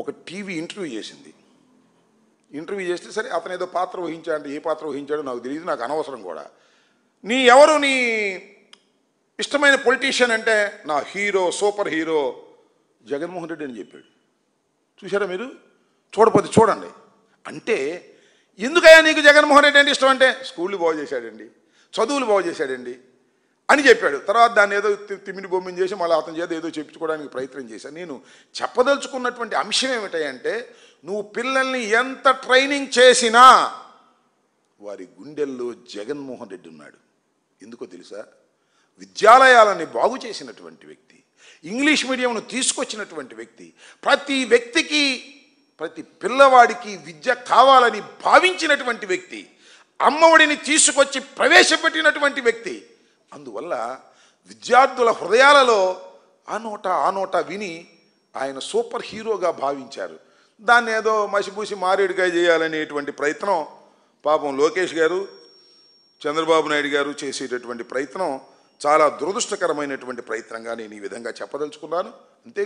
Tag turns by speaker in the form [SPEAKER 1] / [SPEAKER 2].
[SPEAKER 1] ఒక TV interview చేసింది. Interview చేస్తే సరే అతను ఏదో పాత్ర వహించాడు, అంటే ఏ పాత్ర వహించాడో నాకు తెలియదు, నాకు అనవసరం కూడా. ఎవరు నీ ఇష్టమైన పొలిటీషియన్ అంటే నా hero, super hero Jaganmohan Reddy అని చెప్పాడు. చూసారా మీరు? చూడపోతే చూడండి. అంటే ఎందుకయ్యా నీకు జగన్మోహన్ రెడ్డి అంటే ఇష్టం అంటే, స్కూళ్ళు బాగు చేశాడండి, చదువులు బాగు చేశాడండి అని చెప్పాడు. తర్వాత దాన్ని ఏదో తిమ్మిని బొమ్మిని చేసి మళ్ళీ అతని చేత ఏదో చెప్పించుకోవడానికి ప్రయత్నం చేశాను. నేను చెప్పదలుచుకున్నటువంటి అంశం ఏమిటంటే, నువ్వు పిల్లల్ని ఎంత ట్రైనింగ్ చేసినా వారి గుండెల్లో జగన్మోహన్ రెడ్డి ఉన్నాడు. ఎందుకో తెలుసా? విద్యాలయాలని బాగు చేసినటువంటి వ్యక్తి, ఇంగ్లీష్ మీడియంను తీసుకొచ్చినటువంటి వ్యక్తి, ప్రతి వ్యక్తికి, ప్రతి పిల్లవాడికి విద్య కావాలని భావించినటువంటి వ్యక్తి, అమ్మఒడిని తీసుకొచ్చి ప్రవేశపెట్టినటువంటి వ్యక్తి. అందువల్ల విద్యార్థుల హృదయాలలో ఆ నోట విని ఆయన సూపర్ హీరోగా భావించారు. దాన్ని ఏదో మసిపూసి మారేడుకాయ చేయాలనేటువంటి ప్రయత్నం పాపం లోకేష్ గారు, చంద్రబాబు నాయుడు గారు చేసేటటువంటి ప్రయత్నం చాలా దురదృష్టకరమైనటువంటి ప్రయత్నంగా నేను ఈ విధంగా చెప్పదలుచుకున్నాను. అంతే.